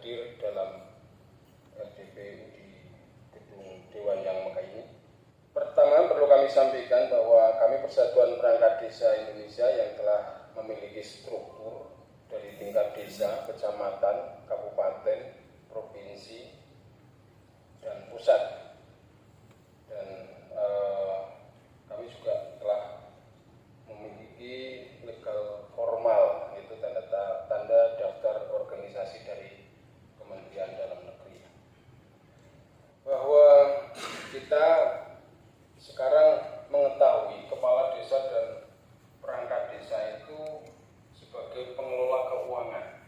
hadir dalam LDPU di Gedung Dewan Yang Megah ini. Pertama, perlu kami sampaikan bahwa kami Persatuan Perangkat Desa Indonesia yang telah memiliki struktur dari tingkat desa, kecamatan, kabupaten, provinsi, dan pusat. Dan kami juga telah memiliki legal formal, yaitu tanda daftar organisasi dari Kementerian Dalam Negeri. Bahwa kita sekarang mengetahui kepala desa dan perangkat desa itu sebagai pengelola keuangan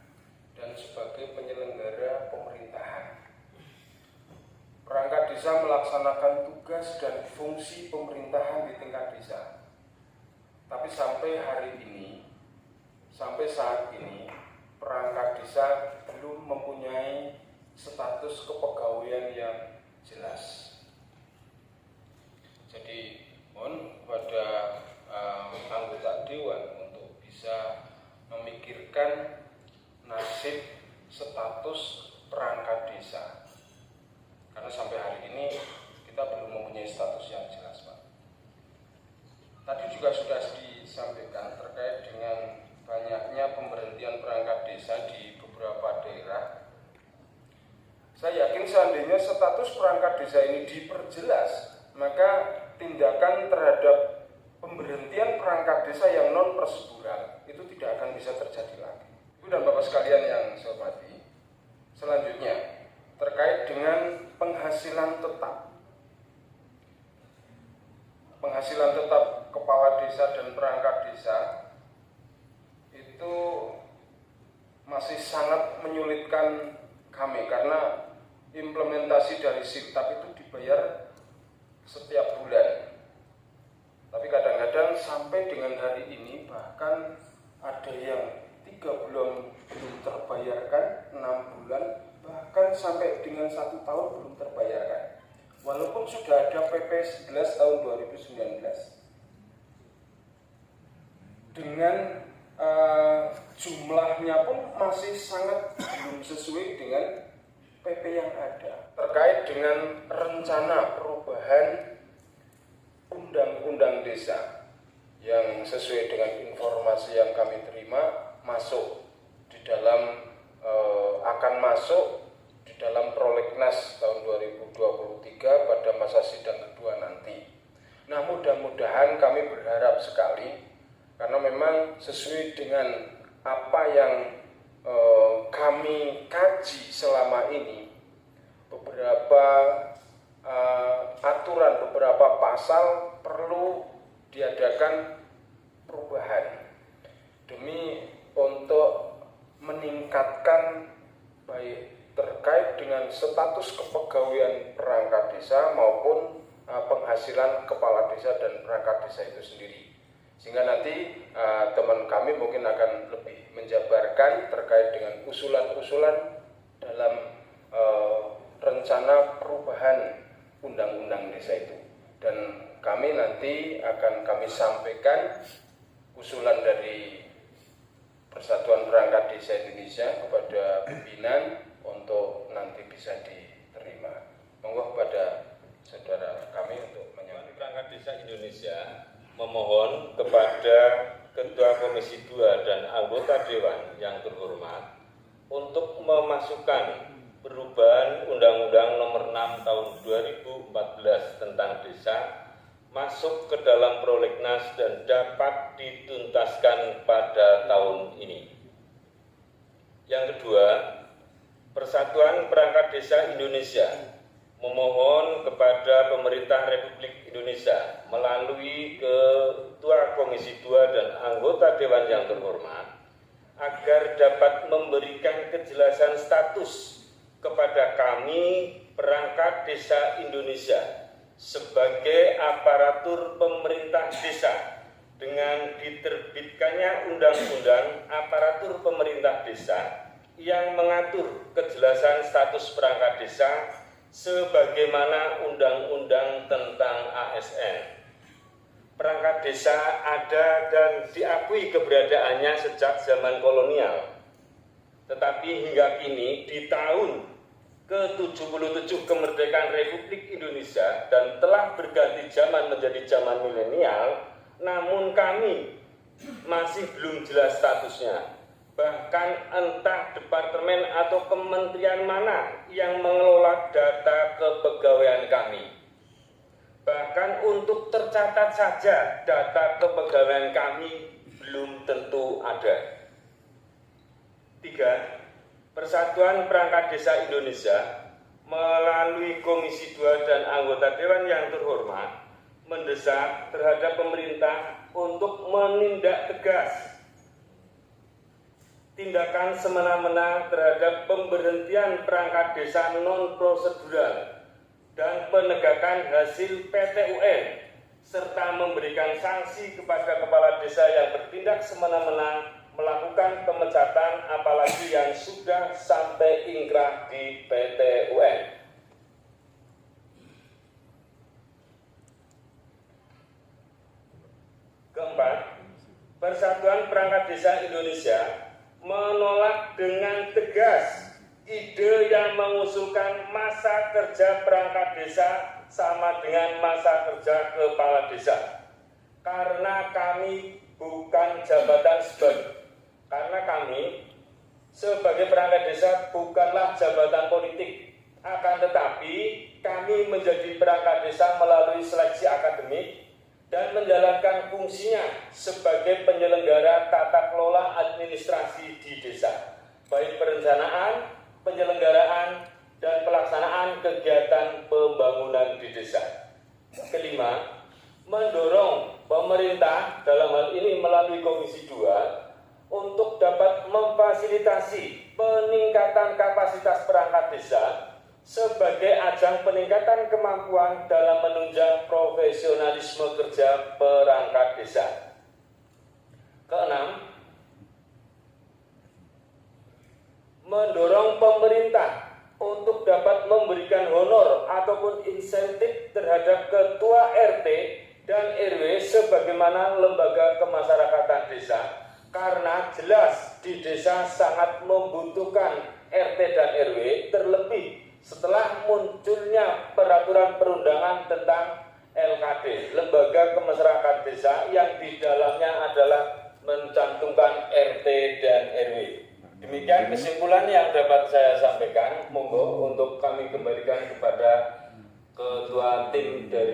dan sebagai penyelenggara pemerintahan. Perangkat desa melaksanakan tugas dan fungsi pemerintahan di tingkat desa. Tapi sampai saat ini, perangkat desa belum mempunyai status kepegawaian yang jelas. Jadi, mohon kepada anggota dewan untuk bisa memikirkan nasib status perangkat desa. Karena sampai hari ini kita belum mempunyai status yang jelas, Pak. Tadi juga sudah disampaikan terkait dengan banyaknya pemberhentian perangkat desa di beberapa daerah. Saya yakin seandainya status perangkat desa ini diperjelas, maka tindakan terhadap pemberhentian perangkat desa yang non prosedural itu tidak akan bisa terjadi lagi. Ibu dan Bapak sekalian yang saya hormati, selanjutnya terkait dengan penghasilan tetap. Penghasilan tetap kepala desa dan perangkat desa itu masih sangat menyulitkan kami karena implementasi dari Siktap itu dibayar setiap bulan. Tapi kadang-kadang sampai dengan hari ini bahkan ada yang 3 bulan belum terbayarkan, 6 bulan, bahkan sampai dengan 1 tahun belum terbayarkan. Walaupun sudah ada PP 11 tahun 2019. Dengan jumlahnya pun masih sangat belum sesuai dengan PP yang ada. Terkait dengan rencana perubahan Undang-Undang Desa yang sesuai dengan informasi yang kami terima masuk di dalam akan masuk di dalam Prolegnas tahun 2023 pada masa sidang kedua nanti. Nah, mudah-mudahan kami berharap sekali karena memang sesuai dengan apa yang kami kaji selama ini, beberapa aturan, beberapa pasal perlu diadakan perubahan demi untuk meningkatkan baik terkait dengan status kepegawaian perangkat desa maupun penghasilan kepala desa dan perangkat desa itu sendiri. Sehingga nanti teman kami mungkin akan lebih menjabarkan terkait dengan usulan-usulan dalam rencana perubahan undang-undang desa itu. Dan kami nanti akan kami sampaikan usulan dari Persatuan Perangkat Desa Indonesia kepada pimpinan untuk nanti bisa diterima. Monggo kepada saudara kami untuk menyampaikan. Perangkat Desa Indonesia memohon kepada Ketua Komisi 2 dan anggota Dewan yang terhormat untuk memasukkan perubahan Undang-Undang Nomor 6 Tahun 2014 tentang Desa masuk ke dalam Prolegnas dan dapat dituntaskan pada tahun ini. Yang kedua, Persatuan Perangkat Desa Indonesia memohon kepada Pemerintah Republik Indonesia melalui Ketua Komisi 2 dan anggota Dewan yang terhormat agar dapat memberikan kejelasan status kepada kami Perangkat Desa Indonesia sebagai aparatur pemerintah desa dengan diterbitkannya Undang-Undang Aparatur Pemerintah Desa yang mengatur kejelasan status perangkat desa sebagaimana Undang-Undang tentang ASN. Perangkat desa ada dan diakui keberadaannya sejak zaman kolonial. Tetapi tetapi hingga kini di tahun ke-77 kemerdekaan Republik Indonesia dan telah berganti zaman menjadi zaman milenial, namun kami masih belum jelas statusnya. Bahkan entah departemen atau kementerian mana yang mengelola data kepegawaian kami. Bahkan untuk tercatat saja data kepegawaian kami belum tentu ada. 3. Persatuan Perangkat Desa Indonesia melalui Komisi 2 dan anggota Dewan yang terhormat mendesak terhadap pemerintah untuk menindak tegas tindakan semena-mena terhadap pemberhentian perangkat desa non-prosedural dan penegakan hasil PT-UN serta memberikan sanksi kepada kepala desa yang bertindak semena-mena melakukan pemecatan apalagi yang sudah sampai ingkrah di PT-UN. Keempat, Persatuan Perangkat Desa Indonesia menolak dengan tegas ide yang mengusulkan masa kerja perangkat desa sama dengan masa kerja kepala desa. Karena kami bukan jabatan karena kami sebagai perangkat desa bukanlah jabatan politik, akan tetapi kami menjadi perangkat desa melalui seleksi akademik dan menjalankan fungsinya sebagai penyelenggara tata kelola administrasi di desa, baik perencanaan, penyelenggaraan, dan pelaksanaan kegiatan pembangunan di desa. Kelima, mendorong pemerintah dalam hal ini melalui Komisi 2 untuk dapat memfasilitasi peningkatan kapasitas perangkat desa sebagai ajang peningkatan kemampuan dalam menunjang profesionalisme kerja perangkat desa. Keenam, mendorong pemerintah untuk dapat memberikan honor ataupun insentif terhadap ketua RT dan RW sebagaimana lembaga kemasyarakatan desa, karena jelas di desa sangat membutuhkan RT dan RW, terlebih setelah munculnya peraturan perundangan tentang LKD, Lembaga Kemasyarakatan Desa, yang di dalamnya adalah mencantumkan RT dan RW. Demikian kesimpulan yang dapat saya sampaikan. Monggo untuk kami kembalikan kepada Ketua Tim dari